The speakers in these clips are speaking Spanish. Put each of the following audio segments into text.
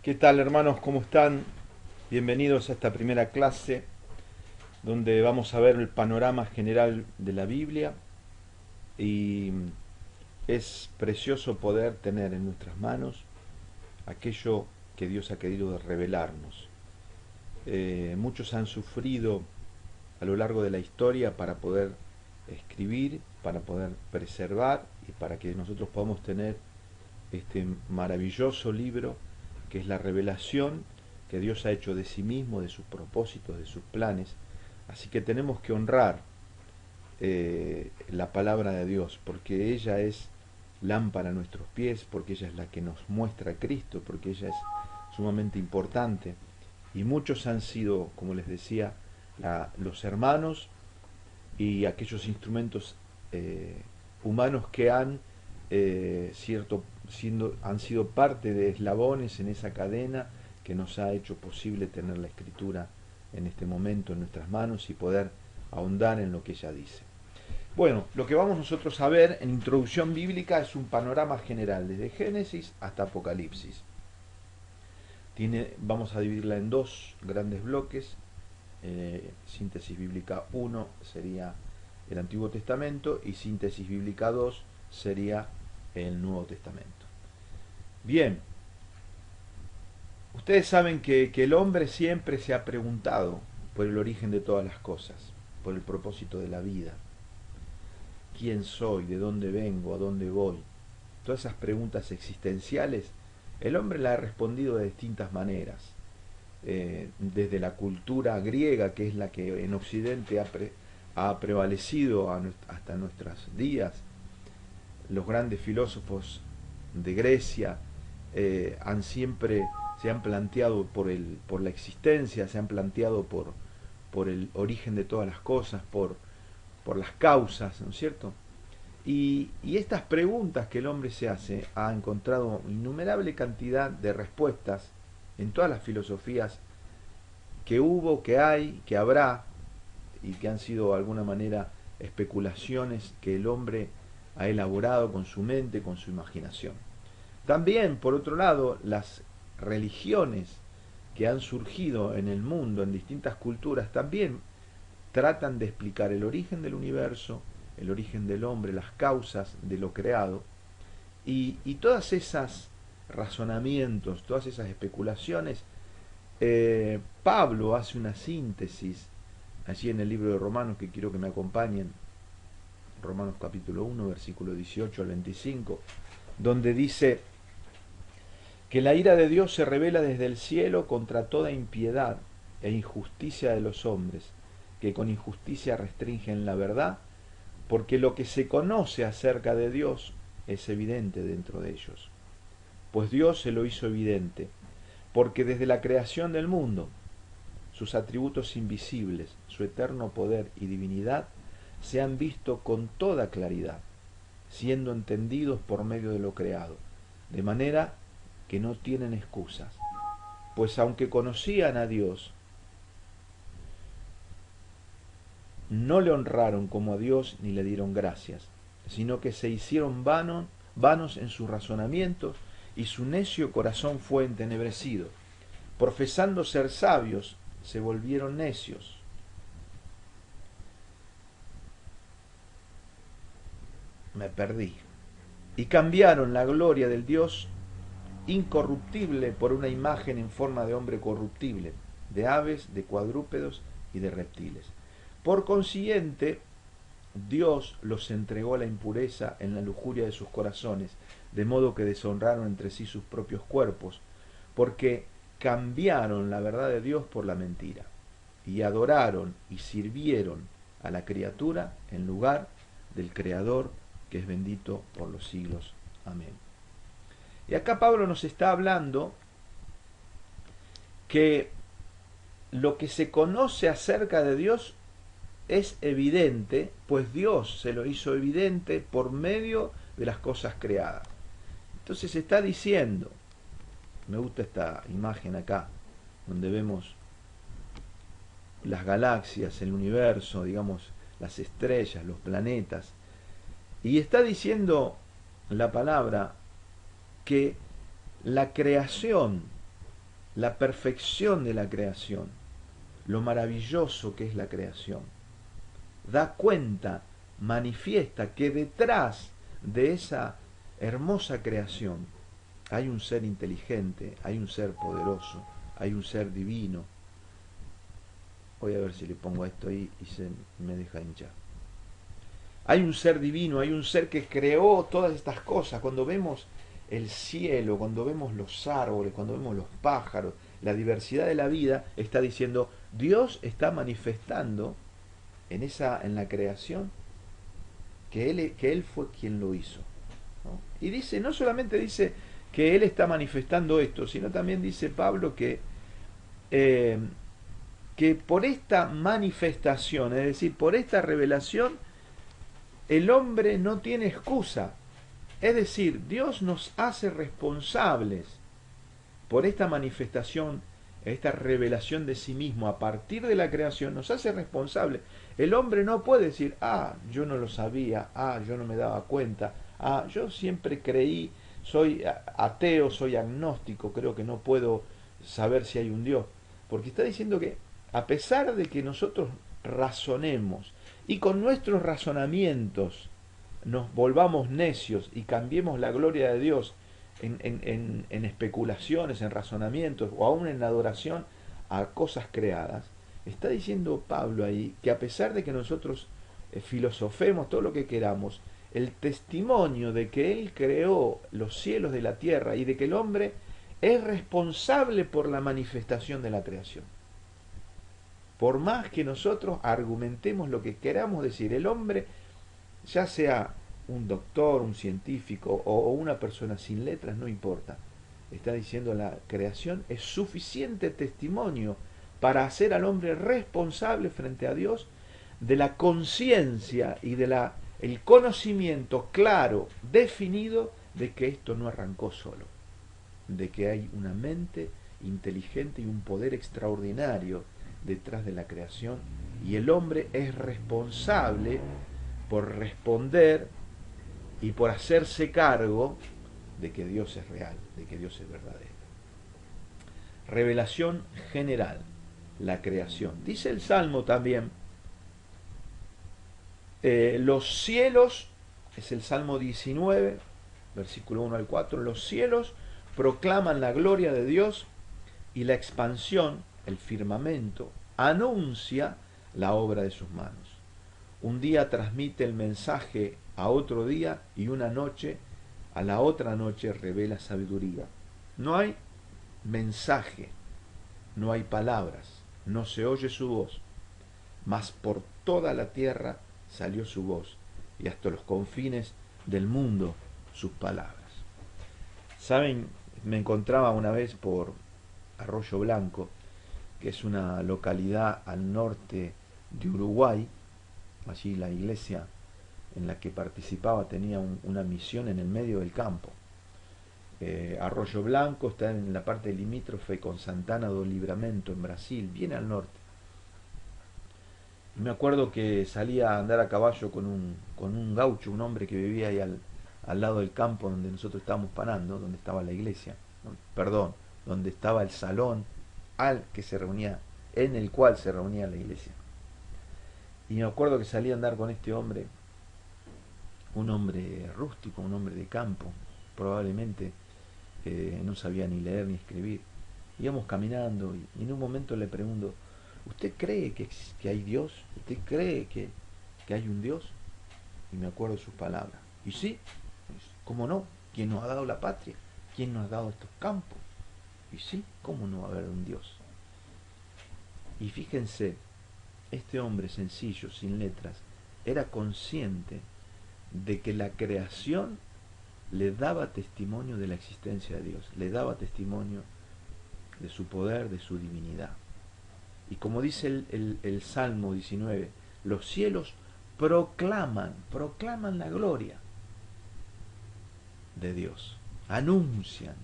¿Qué tal, hermanos? ¿Cómo están? Bienvenidos a esta primera clase donde vamos a ver el panorama general de la Biblia y es precioso poder tener en nuestras manos aquello que Dios ha querido revelarnos. Muchos han sufrido a lo largo de la historia para poder escribir, para poder preservar y para que nosotros podamos tener este maravilloso libro que es la revelación que Dios ha hecho de sí mismo, de sus propósitos, de sus planes. Así que tenemos que honrar la palabra de Dios, porque ella es lámpara a nuestros pies, porque ella es la que nos muestra a Cristo, porque ella es sumamente importante. Y muchos han sido, como les decía, los hermanos y aquellos instrumentos humanos que han han sido parte de eslabones en esa cadena que nos ha hecho posible tener la escritura en este momento en nuestras manos y poder ahondar en lo que ella dice. Bueno, lo que vamos nosotros a ver en introducción bíblica es un panorama general desde Génesis hasta Apocalipsis. Vamos a dividirla en dos grandes bloques. Síntesis bíblica 1 sería el Antiguo Testamento y síntesis bíblica 2 sería el Nuevo Testamento. Bien, ustedes saben que el hombre siempre se ha preguntado por el origen de todas las cosas, por el propósito de la vida. ¿Quién soy? ¿De dónde vengo? ¿A dónde voy? Todas esas preguntas existenciales, el hombre las ha respondido de distintas maneras. Desde la cultura griega, que es la que en Occidente ha prevalecido hasta nuestros días, los grandes filósofos de Grecia se han planteado por la existencia, se han planteado por el origen de todas las cosas, por las causas, ¿no es cierto? Y estas preguntas que el hombre se hace ha encontrado innumerable cantidad de respuestas en todas las filosofías que hubo, que hay, que habrá y que han sido de alguna manera especulaciones que el hombre ha elaborado con su mente, con su imaginación. También, por otro lado, las religiones que han surgido en el mundo, en distintas culturas, también tratan de explicar el origen del universo, el origen del hombre, las causas de lo creado, y todas esas razonamientos, todas esas especulaciones, Pablo hace una síntesis allí en el libro de Romanos, que quiero que me acompañen, Romanos capítulo 1, versículo 18 al 25, donde dice que la ira de Dios se revela desde el cielo contra toda impiedad e injusticia de los hombres, que con injusticia restringen la verdad, porque lo que se conoce acerca de Dios es evidente dentro de ellos. Pues Dios se lo hizo evidente, porque desde la creación del mundo, sus atributos invisibles, su eterno poder y divinidad, se han visto con toda claridad, siendo entendidos por medio de lo creado, de manera que no tienen excusas, pues aunque conocían a Dios, no le honraron como a Dios ni le dieron gracias, sino que se hicieron vanos en sus razonamientos y su necio corazón fue entenebrecido. Profesando ser sabios, se volvieron necios. Me perdí. Y cambiaron la gloria del Dios incorruptible por una imagen en forma de hombre corruptible, de aves, de cuadrúpedos y de reptiles. Por consiguiente, Dios los entregó a la impureza en la lujuria de sus corazones, de modo que deshonraron entre sí sus propios cuerpos, porque cambiaron la verdad de Dios por la mentira, y adoraron y sirvieron a la criatura en lugar del Creador, que es bendito por los siglos. Amén. Y acá Pablo nos está hablando que lo que se conoce acerca de Dios es evidente, pues Dios se lo hizo evidente por medio de las cosas creadas. Entonces está diciendo, me gusta esta imagen acá, donde vemos las galaxias, el universo, digamos, las estrellas, los planetas, y está diciendo la palabra que la creación la perfección de la creación, lo maravilloso que es la creación. Da cuenta, manifiesta que detrás de esa hermosa creación hay un ser inteligente, hay un ser poderoso, hay un ser divino. Voy a ver si le pongo esto ahí y se me deja hinchar. Hay un ser divino, hay un ser que creó todas estas cosas. Cuando vemos el cielo, cuando vemos los árboles, cuando vemos los pájaros, la diversidad de la vida, está diciendo, Dios está manifestando en la creación que Él fue quien lo hizo, ¿no? Y dice, no solamente dice que Él está manifestando esto, sino también dice Pablo eh, que por esta manifestación, es decir, por esta revelación, el hombre no tiene excusa. Es decir, Dios nos hace responsables por esta manifestación, esta revelación de sí mismo a partir de la creación, nos hace responsables. El hombre no puede decir, yo no lo sabía, yo no me daba cuenta, yo siempre creí, soy ateo, soy agnóstico, creo que no puedo saber si hay un Dios. Porque está diciendo que a pesar de que nosotros razonemos y con nuestros razonamientos nos volvamos necios y cambiemos la gloria de Dios en especulaciones, en razonamientos o aún en adoración a cosas creadas, está diciendo Pablo ahí que a pesar de que nosotros filosofemos todo lo que queramos, el testimonio de que Él creó los cielos de la tierra y de que el hombre es responsable por la manifestación de la creación. Por más que nosotros argumentemos lo que queramos decir, el hombre, ya sea un doctor, un científico o una persona sin letras, no importa. Está diciendo la creación es suficiente testimonio para hacer al hombre responsable frente a Dios de la conciencia y de el conocimiento claro, definido, de que esto no arrancó solo, de que hay una mente inteligente y un poder extraordinario detrás de la creación, y el hombre es responsable por responder y por hacerse cargo de que Dios es real, de que Dios es verdadero. Revelación general, la creación. Dice el Salmo también, los cielos, es el Salmo 19, versículo 1 al 4, los cielos proclaman la gloria de Dios y la expansión, el firmamento, anuncia la obra de sus manos. Un día transmite el mensaje a otro día y una noche a la otra noche revela sabiduría. No hay mensaje, no hay palabras, no se oye su voz, mas por toda la tierra salió su voz y hasta los confines del mundo sus palabras. Saben, me encontraba una vez por Arroyo Blanco, que es una localidad al norte de Uruguay. Allí la iglesia en la que participaba tenía una misión en el medio del campo. Arroyo Blanco está en la parte limítrofe con Santana do Livramento en Brasil, bien al norte. Y me acuerdo que salía a andar a caballo con un gaucho, un hombre que vivía ahí al lado del campo donde nosotros estábamos parando, donde estaba la iglesia, perdón, donde estaba el salón en el cual se reunía la iglesia. Y me acuerdo que salí a andar con este hombre, un hombre rústico, un hombre de campo, probablemente no sabía ni leer ni escribir. Íbamos caminando y en un momento le pregunto, ¿usted cree que hay Dios? ¿Usted cree que hay un Dios? Y me acuerdo sus palabras. Y sí, ¿cómo no? ¿Quién nos ha dado la patria? ¿Quién nos ha dado estos campos? Y sí, ¿cómo no va a haber un Dios? Y fíjense, este hombre sencillo, sin letras, era consciente de que la creación le daba testimonio de la existencia de Dios, le daba testimonio de su poder, de su divinidad. Y como dice el Salmo 19, los cielos proclaman la gloria de Dios, anuncian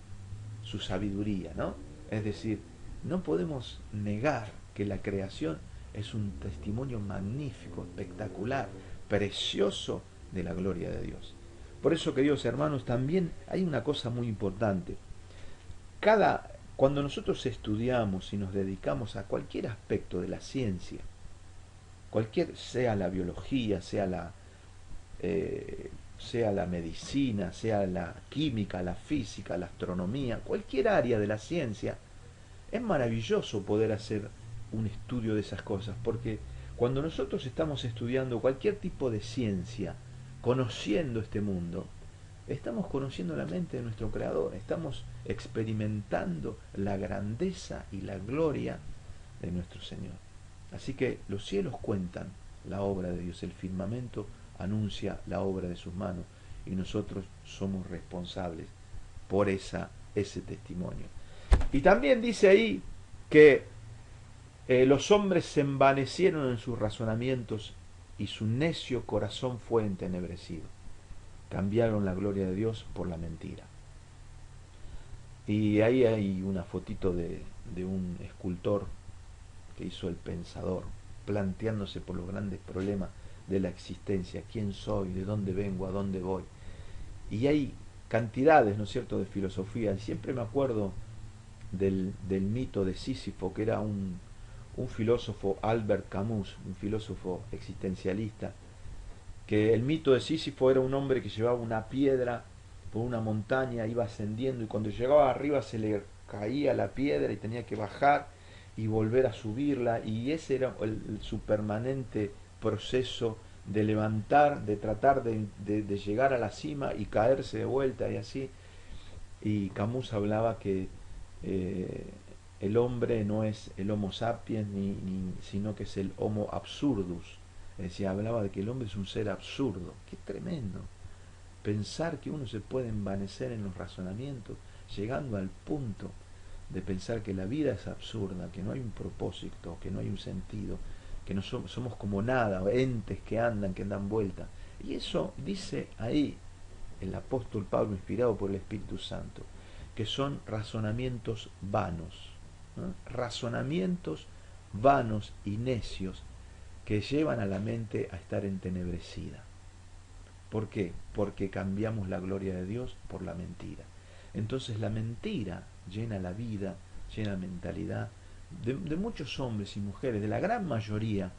su sabiduría, ¿no? Es decir, no podemos negar que la creación es un testimonio magnífico, espectacular, precioso de la gloria de Dios. Por eso, queridos hermanos, también hay una cosa muy importante. Cada Cuando nosotros estudiamos y nos dedicamos a cualquier aspecto de la ciencia, sea la biología, sea la medicina, sea la química, la física, la astronomía, cualquier área de la ciencia, es maravilloso poder hacer un estudio de esas cosas, porque cuando nosotros estamos estudiando cualquier tipo de ciencia, conociendo este mundo, estamos conociendo la mente de nuestro Creador, estamos experimentando la grandeza y la gloria de nuestro Señor. Así que los cielos cuentan la obra de Dios, el firmamento anuncia la obra de sus manos y nosotros somos responsables por ese testimonio. Y también dice ahí que los hombres se envanecieron en sus razonamientos y su necio corazón fue entenebrecido. Cambiaron la gloria de Dios por la mentira. Y ahí hay una fotito de un escultor que hizo El Pensador, planteándose por los grandes problemas de la existencia, quién soy, de dónde vengo, a dónde voy. Y hay cantidades, ¿no es cierto?, de filosofía. Y siempre me acuerdo del mito de Sísifo, que era un filósofo, Albert Camus, un filósofo existencialista, que el mito de Sísifo era un hombre que llevaba una piedra por una montaña, iba ascendiendo y cuando llegaba arriba se le caía la piedra y tenía que bajar y volver a subirla, y ese era su permanente proceso de levantar, de tratar de llegar a la cima y caerse de vuelta y así. Y Camus hablaba que el hombre no es el Homo sapiens, sino que es el Homo absurdus. Es decir, hablaba de que el hombre es un ser absurdo. ¡Qué tremendo! Pensar que uno se puede envanecer en los razonamientos, llegando al punto de pensar que la vida es absurda, que no hay un propósito, que no hay un sentido, que no somos como nada, entes que dan vuelta. Y eso dice ahí el apóstol Pablo, inspirado por el Espíritu Santo, que son razonamientos vanos, ¿no? Razonamientos vanos y necios que llevan a la mente a estar entenebrecida. ¿Por qué? Porque cambiamos la gloria de Dios por la mentira. Entonces la mentira llena la vida, llena la mentalidad de muchos hombres y mujeres, de la gran mayoría,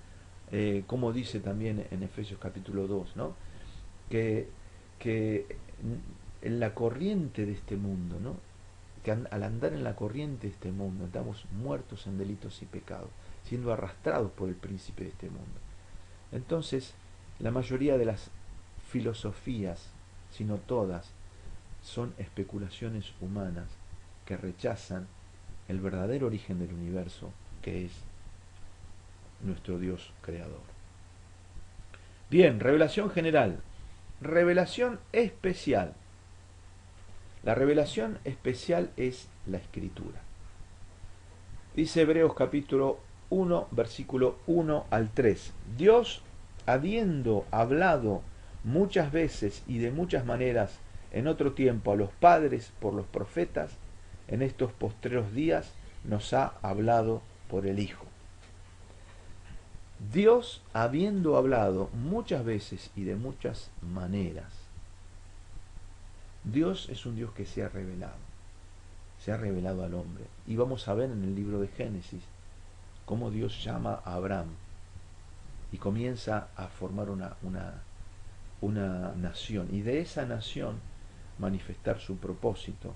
como dice también en Efesios capítulo 2, ¿no? que en la corriente de este mundo, ¿no? Que al andar en la corriente de este mundo estamos muertos en delitos y pecados, siendo arrastrados por el príncipe de este mundo. Entonces, la mayoría de las filosofías, sino todas, son especulaciones humanas que rechazan el verdadero origen del universo, que es nuestro Dios creador. Bien, revelación general. Revelación especial. La revelación especial es la Escritura. Dice Hebreos capítulo 1, versículo 1 al 3. Dios, habiendo hablado muchas veces y de muchas maneras en otro tiempo a los padres por los profetas, en estos postreros días nos ha hablado por el Hijo. Dios, habiendo hablado muchas veces y de muchas maneras, Dios es un Dios que se ha revelado al hombre. Y vamos a ver en el libro de Génesis cómo Dios llama a Abraham y comienza a formar una nación, y de esa nación manifestar su propósito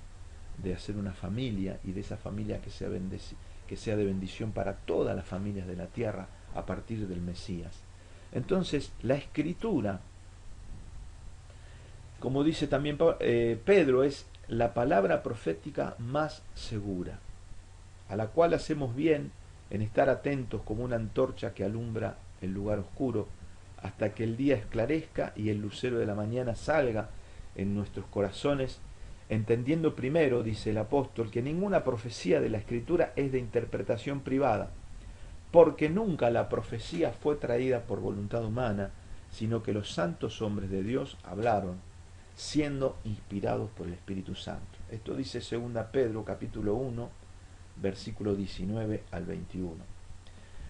de hacer una familia, y de esa familia que sea de bendición para todas las familias de la tierra a partir del Mesías. Entonces, la Escritura, como dice también Pedro, es la palabra profética más segura, a la cual hacemos bien en estar atentos como una antorcha que alumbra el lugar oscuro, hasta que el día esclarezca y el lucero de la mañana salga en nuestros corazones, entendiendo primero, dice el apóstol, que ninguna profecía de la Escritura es de interpretación privada, porque nunca la profecía fue traída por voluntad humana, sino que los santos hombres de Dios hablaron, siendo inspirados por el Espíritu Santo. Esto dice 2 Pedro capítulo 1, versículo 19 al 21.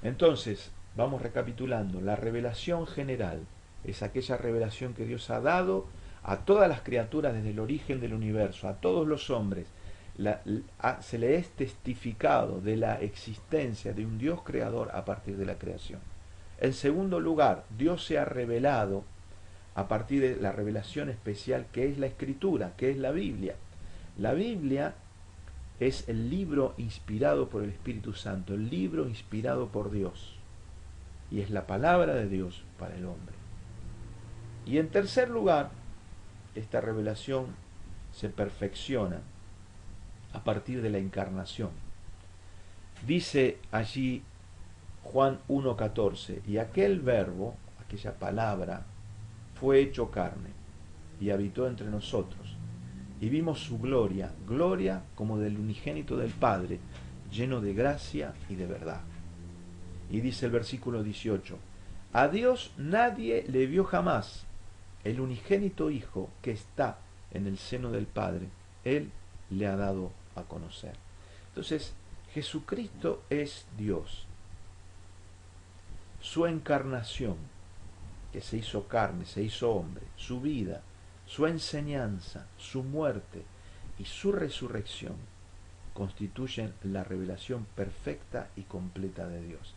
Entonces, vamos recapitulando. La revelación general es aquella revelación que Dios ha dado a todas las criaturas desde el origen del universo, a todos los hombres. se le es testificado de la existencia de un Dios creador a partir de la creación. En segundo lugar, Dios se ha revelado a partir de la revelación especial que es la Escritura, que es la Biblia. La Biblia es el libro inspirado por el Espíritu Santo, el libro inspirado por Dios. Y es la palabra de Dios para el hombre. Y en tercer lugar, esta revelación se perfecciona a partir de la encarnación. Dice allí Juan 1:14, y aquel verbo, aquella palabra, fue hecho carne y habitó entre nosotros. Y vimos su gloria, gloria como del unigénito del Padre, lleno de gracia y de verdad. Y dice el versículo 18, a Dios nadie le vio jamás, el unigénito Hijo que está en el seno del Padre, Él le ha dado a conocer. Entonces, Jesucristo es Dios. Su encarnación, que se hizo carne, se hizo hombre, su vida, su enseñanza, su muerte y su resurrección constituyen la revelación perfecta y completa de Dios.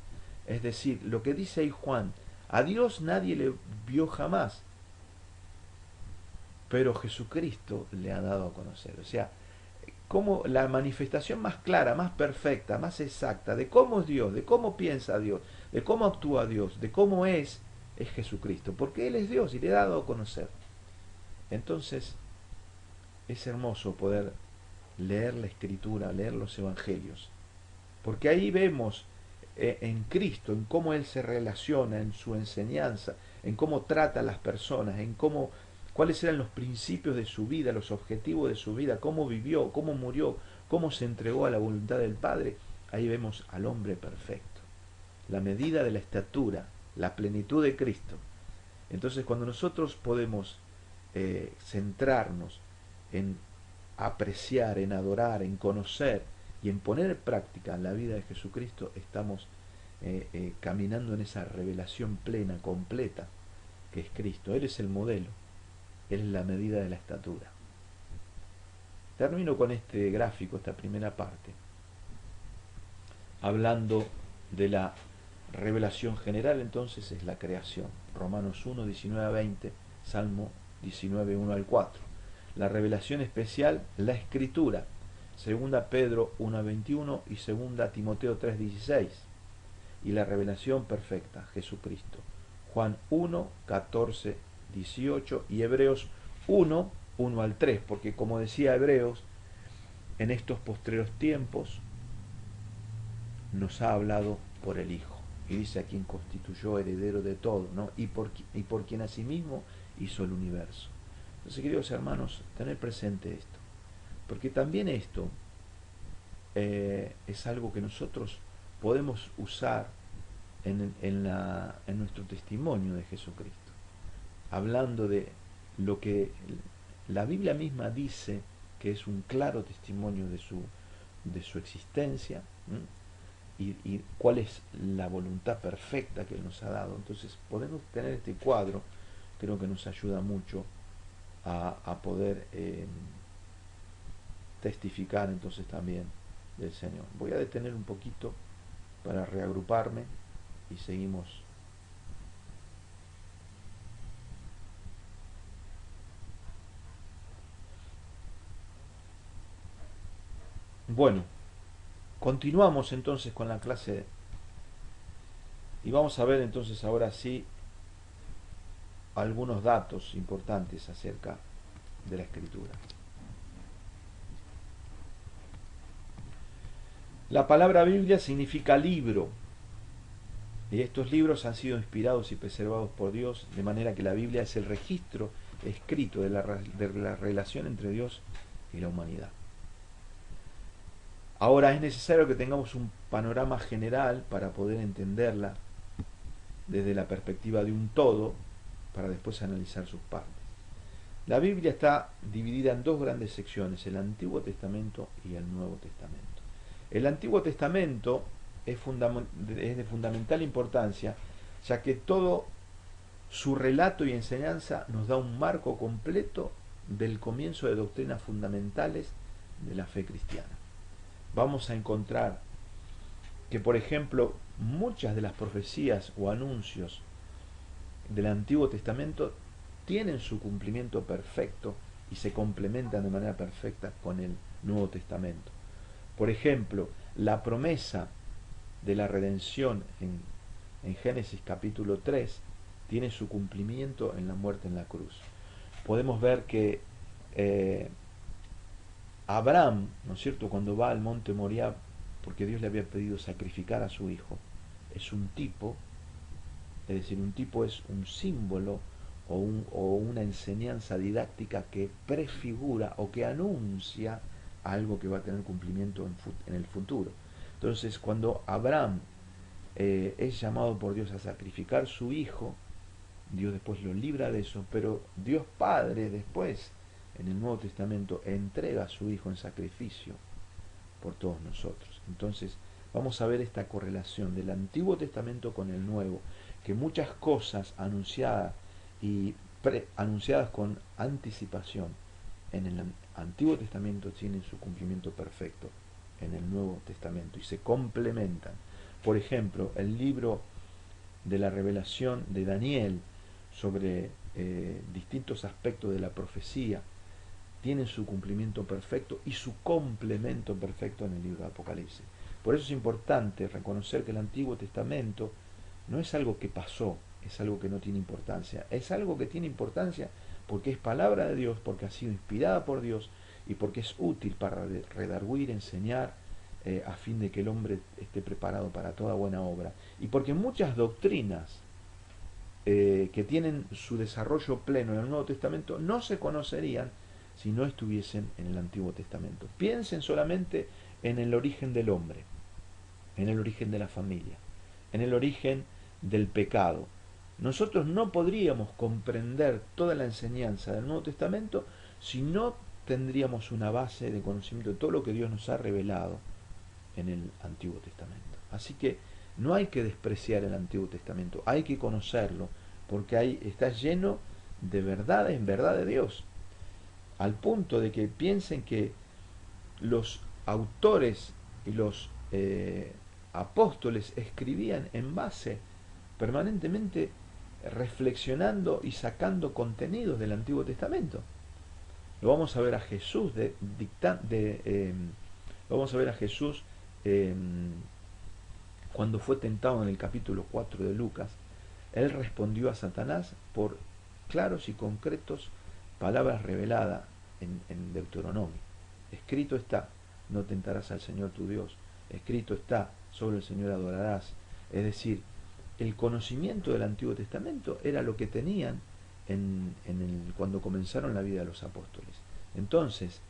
Es decir, lo que dice ahí Juan, a Dios nadie le vio jamás, pero Jesucristo le ha dado a conocer. O sea, como la manifestación más clara, más perfecta, más exacta de cómo es Dios, de cómo piensa Dios, de cómo actúa Dios, de cómo es Jesucristo, porque Él es Dios y le ha dado a conocer. Entonces, es hermoso poder leer la Escritura, leer los Evangelios, porque ahí vemos en Cristo, en cómo Él se relaciona, en su enseñanza, en cómo trata a las personas, en cómo, cuáles eran los principios de su vida, los objetivos de su vida, cómo vivió, cómo murió, cómo se entregó a la voluntad del Padre. Ahí vemos al hombre perfecto, la medida de la estatura, la plenitud de Cristo. Entonces, cuando nosotros podemos centrarnos en apreciar, en adorar, en conocer y en poner en práctica la vida de Jesucristo, estamos caminando en esa revelación plena, completa, que es Cristo. Él es el modelo, Él es la medida de la estatura. Termino con este gráfico, esta primera parte, hablando de la revelación general. Entonces es la creación. Romanos 1, 19 a 20, Salmo 19, 1 al 4. La revelación especial, la Escritura, 2 Pedro 1 a 21 y 2 Timoteo 3, 16. Y la revelación perfecta, Jesucristo, Juan 1, 14, 18 y Hebreos 1, 1 al 3, porque como decía Hebreos, en estos postreros tiempos nos ha hablado por el Hijo. Y dice a quien constituyó heredero de todo, ¿no? y por quien asimismo hizo el universo. Entonces, queridos hermanos, tener presente esto, porque también esto es algo que nosotros podemos usar en nuestro testimonio de Jesucristo, hablando de lo que la Biblia misma dice que es un claro testimonio de su existencia, y cuál es la voluntad perfecta que Él nos ha dado. Entonces podemos tener este cuadro, creo que nos ayuda mucho a poder testificar entonces también del Señor. Voy a detener un poquito para reagruparme y seguimos. Bueno, continuamos entonces con la clase y vamos a ver entonces ahora sí algunos datos importantes acerca de la Escritura. La palabra Biblia significa libro, y estos libros han sido inspirados y preservados por Dios, de manera que la Biblia es el registro escrito de la relación entre Dios y la humanidad. Ahora es necesario que tengamos un panorama general para poder entenderla desde la perspectiva de un todo, para después analizar sus partes. La Biblia está dividida en dos grandes secciones, el Antiguo Testamento y el Nuevo Testamento. El Antiguo Testamento es de fundamental importancia, ya que todo su relato y enseñanza nos da un marco completo del comienzo de doctrinas fundamentales de la fe cristiana. Vamos a encontrar que, por ejemplo, muchas de las profecías o anuncios del Antiguo Testamento tienen su cumplimiento perfecto y se complementan de manera perfecta con el Nuevo Testamento. Por ejemplo, la promesa de la redención en Génesis capítulo 3 tiene su cumplimiento en la muerte en la cruz. Podemos ver que Abraham, ¿no es cierto?, cuando va al monte Moriah, porque Dios le había pedido sacrificar a su hijo, es un tipo, es decir, un tipo es un símbolo o una enseñanza didáctica que prefigura o que anuncia algo que va a tener cumplimiento en el futuro. Entonces, cuando Abraham es llamado por Dios a sacrificar su hijo, Dios después lo libra de eso, pero Dios Padre después, en el Nuevo Testamento, entrega a su hijo en sacrificio por todos nosotros. Entonces, vamos a ver esta correlación del Antiguo Testamento con el Nuevo, que muchas cosas anunciadas y anunciadas con anticipación en el Antiguo Testamento tienen su cumplimiento perfecto en el Nuevo Testamento y se complementan. Por ejemplo, el libro de la revelación de Daniel sobre distintos aspectos de la profecía tienen su cumplimiento perfecto y su complemento perfecto en el libro de Apocalipsis. Por eso es importante reconocer que el Antiguo Testamento no es algo que pasó, es algo que no tiene importancia, es algo que tiene importancia porque es palabra de Dios, porque ha sido inspirada por Dios y porque es útil para redarguir, enseñar, a fin de que el hombre esté preparado para toda buena obra, y porque muchas doctrinas que tienen su desarrollo pleno en el Nuevo Testamento no se conocerían si no estuviesen en el Antiguo Testamento. Piensen solamente en el origen del hombre, en el origen de la familia, en el origen del pecado. Nosotros no podríamos comprender toda la enseñanza del Nuevo Testamento si no tendríamos una base de conocimiento de todo lo que Dios nos ha revelado en el Antiguo Testamento. Así que no hay que despreciar el Antiguo Testamento, hay que conocerlo, porque ahí está lleno de verdades, en verdad de Dios, al punto de que piensen que los autores y los apóstoles escribían en base permanentemente reflexionando y sacando contenidos del Antiguo Testamento. Lo vamos a ver a Jesús lo vamos a ver a Jesús cuando fue tentado en el capítulo 4 de Lucas. Él respondió a Satanás por claros y concretos palabras reveladas en Deuteronomio. Escrito está, no tentarás al Señor tu Dios. Escrito está, sobre el Señor adorarás. Es decir, el conocimiento del Antiguo Testamento era lo que tenían cuando comenzaron la vida de los apóstoles. Entonces,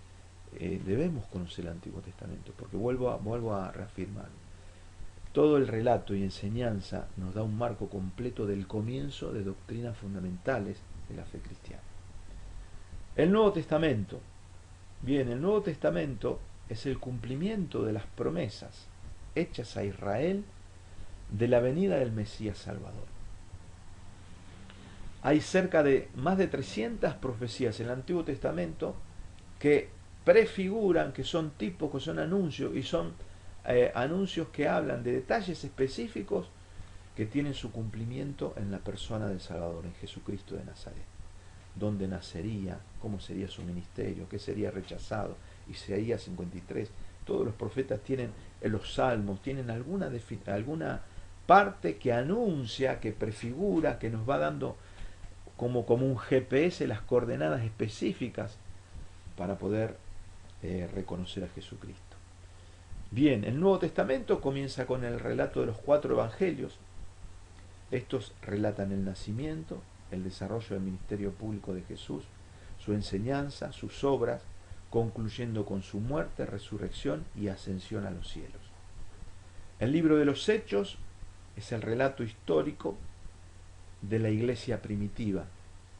debemos conocer el Antiguo Testamento, porque vuelvo a reafirmar, todo el relato y enseñanza nos da un marco completo del comienzo de doctrinas fundamentales de la fe cristiana. El Nuevo Testamento. Bien, el Nuevo Testamento es el cumplimiento de las promesas hechas a Israel de la venida del Mesías Salvador. Hay cerca de más de 300 profecías en el Antiguo Testamento que prefiguran, que son tipos, que son anuncios, y son anuncios que hablan de detalles específicos que tienen su cumplimiento en la persona del Salvador, en Jesucristo de Nazaret. Dónde nacería, cómo sería su ministerio, qué sería rechazado. Isaías 53, todos los profetas tienen, en los salmos, tienen alguna parte que anuncia, que prefigura, que nos va dando como un GPS las coordenadas específicas para poder reconocer a Jesucristo. Bien, el Nuevo Testamento comienza con el relato de los 4 evangelios. Estos relatan el nacimiento, el desarrollo del ministerio público de Jesús, su enseñanza, sus obras, concluyendo con su muerte, resurrección y ascensión a los cielos. El libro de los Hechos es el relato histórico de la iglesia primitiva,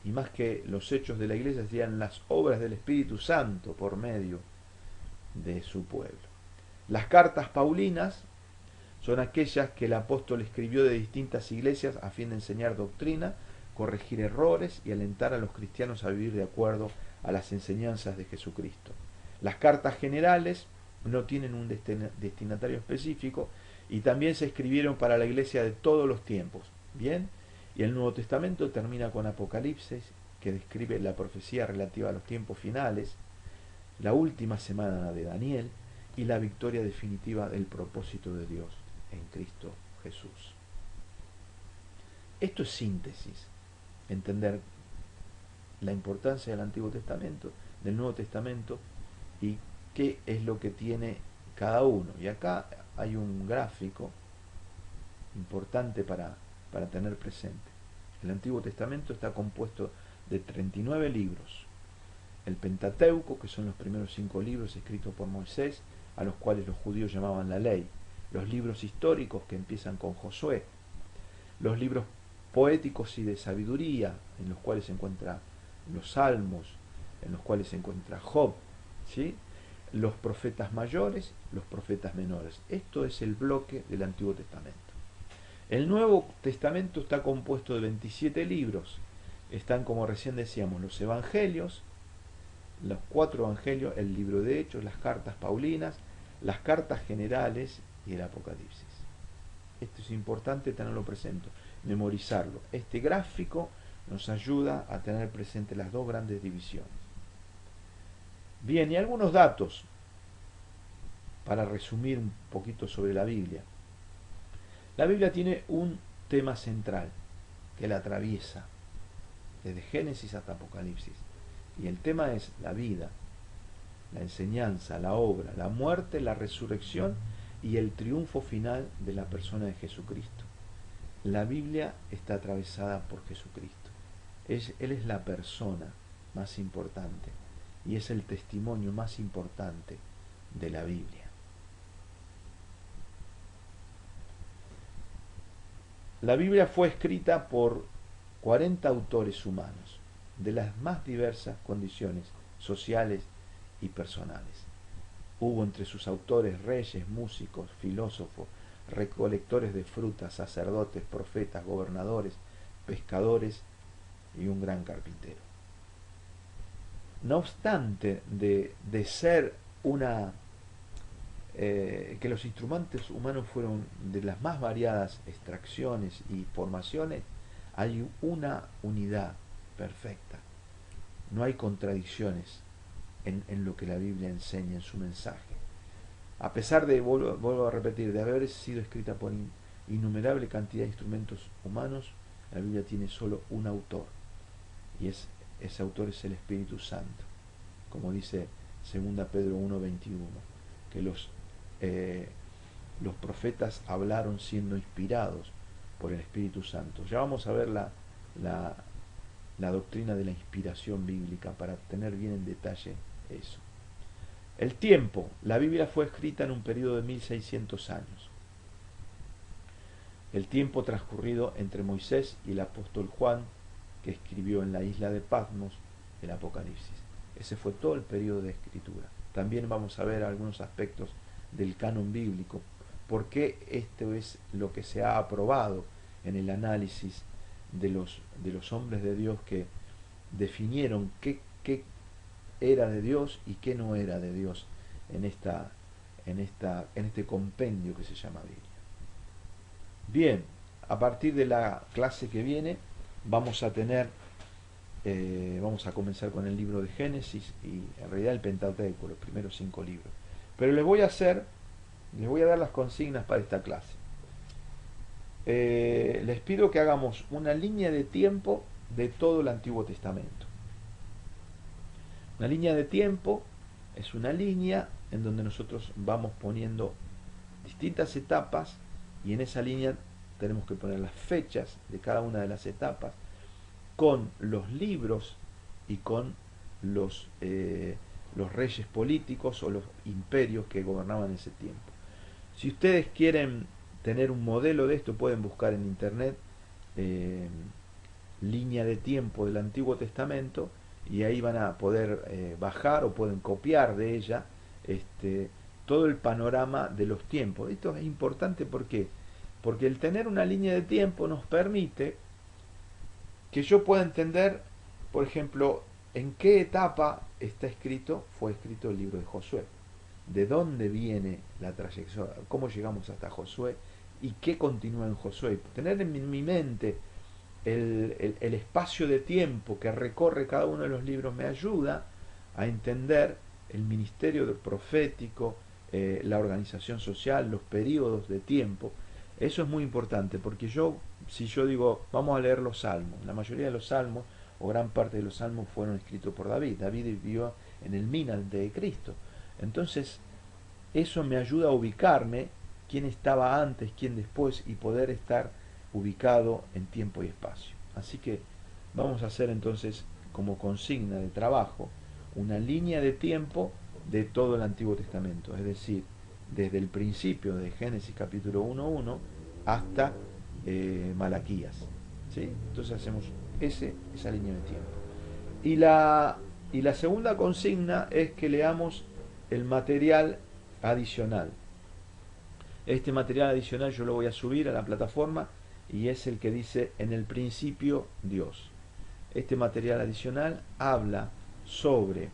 y más que los hechos de la iglesia serían las obras del Espíritu Santo por medio de su pueblo. Las cartas paulinas son aquellas que el apóstol escribió de distintas iglesias a fin de enseñar doctrina, corregir errores y alentar a los cristianos a vivir de acuerdo a las enseñanzas de Jesucristo. Las cartas generales no tienen un destinatario específico y también se escribieron para la iglesia de todos los tiempos. Bien, y el Nuevo Testamento termina con Apocalipsis, que describe la profecía relativa a los tiempos finales, la última semana de Daniel y la victoria definitiva del propósito de Dios en Cristo Jesús. Esto es síntesis, entender la importancia del Antiguo Testamento, del Nuevo Testamento y qué es lo que tiene cada uno. Y acá hay un gráfico importante para tener presente. El Antiguo Testamento está compuesto de 39 libros. El Pentateuco, que son los primeros 5 libros escritos por Moisés, a los cuales los judíos llamaban la ley. Los libros históricos que empiezan con Josué. Los libros poéticos y de sabiduría, en los cuales se encuentran los salmos, en los cuales se encuentra Job, ¿sí? Los profetas mayores, los profetas menores. Esto es el bloque del Antiguo Testamento. El Nuevo Testamento está compuesto de 27 libros. Están, como recién decíamos, los evangelios, los 4 evangelios, el libro de Hechos, las cartas paulinas, las cartas generales y el Apocalipsis. Esto es importante tenerlo presente, memorizarlo. Este gráfico nos ayuda a tener presente las dos grandes divisiones. Bien, y algunos datos para resumir un poquito sobre la Biblia. La Biblia tiene un tema central que la atraviesa desde Génesis hasta Apocalipsis. Y el tema es la vida, la enseñanza, la obra, la muerte, la resurrección y el triunfo final de la persona de Jesucristo. La Biblia está atravesada por Jesucristo. Él es la persona más importante y es el testimonio más importante de la Biblia. La Biblia fue escrita por 40 autores humanos de las más diversas condiciones sociales y personales. Hubo entre sus autores reyes, músicos, filósofos, recolectores de frutas, sacerdotes, profetas, gobernadores, pescadores y un gran carpintero. No obstante de ser que los instrumentos humanos fueron de las más variadas extracciones y formaciones, hay una unidad perfecta. No hay contradicciones en lo que la Biblia enseña en su mensaje. A pesar de, vuelvo a repetir, de haber sido escrita por innumerable cantidad de instrumentos humanos, la Biblia tiene solo un autor, y ese autor es el Espíritu Santo, como dice 2 Pedro 1:21, que los profetas hablaron siendo inspirados por el Espíritu Santo. Ya vamos a ver la doctrina de la inspiración bíblica para tener bien en detalle eso. El tiempo. La Biblia fue escrita en un periodo de 1600 años. El tiempo transcurrido entre Moisés y el apóstol Juan, que escribió en la isla de Patmos el Apocalipsis. Ese fue todo el periodo de escritura. También vamos a ver algunos aspectos del canon bíblico, porque esto es lo que se ha aprobado en el análisis de los hombres de Dios que definieron qué era de Dios y qué no era de Dios en este compendio que se llama Biblia. Bien, a partir de la clase que viene vamos a comenzar con el libro de Génesis y en realidad el Pentateuco, los primeros 5 libros. Pero les voy a dar las consignas para esta clase. Les pido que hagamos una línea de tiempo de todo el Antiguo Testamento. Una línea de tiempo es una línea en donde nosotros vamos poniendo distintas etapas y en esa línea tenemos que poner las fechas de cada una de las etapas con los libros y con los reyes políticos o los imperios que gobernaban ese tiempo. Si ustedes quieren tener un modelo de esto, pueden buscar en internet línea de tiempo del Antiguo Testamento y ahí van a poder bajar o pueden copiar de ella todo el panorama de los tiempos. Esto es importante porque el tener una línea de tiempo nos permite que yo pueda entender, por ejemplo, ¿En qué etapa está escrito? Fue escrito el libro de Josué. ¿De dónde viene la trayectoria? ¿Cómo llegamos hasta Josué? ¿Y qué continúa en Josué? Tener en mi mente el espacio de tiempo que recorre cada uno de los libros me ayuda a entender el ministerio profético, la organización social, los periodos de tiempo. Eso es muy importante porque si yo digo, vamos a leer los salmos, la mayoría de los salmos o gran parte de los salmos fueron escritos por David. David vivió en el 1000 antes de Cristo. Entonces, eso me ayuda a ubicarme quién estaba antes, quién después y poder estar ubicado en tiempo y espacio. Así que vamos a hacer entonces como consigna de trabajo una línea de tiempo de todo el Antiguo Testamento, es decir, desde el principio de Génesis capítulo 1.1 hasta Malaquías. ¿Sí? Entonces hacemos esa línea de tiempo. Y la segunda consigna es que leamos el material adicional. Este material adicional yo lo voy a subir a la plataforma y es el que dice en el principio Dios. Este material adicional habla sobre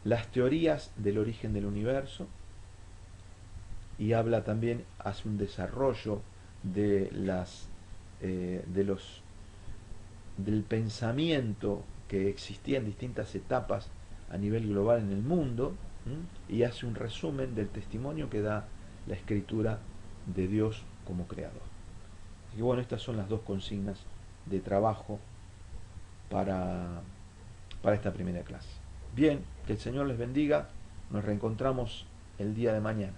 las teorías del origen del universo y habla también, hace un desarrollo de del pensamiento que existía en distintas etapas a nivel global en el mundo, y hace un resumen del testimonio que da la escritura de Dios como creador. Y bueno, estas son las dos consignas de trabajo para esta primera clase. Bien, que el Señor les bendiga. Nos reencontramos el día de mañana.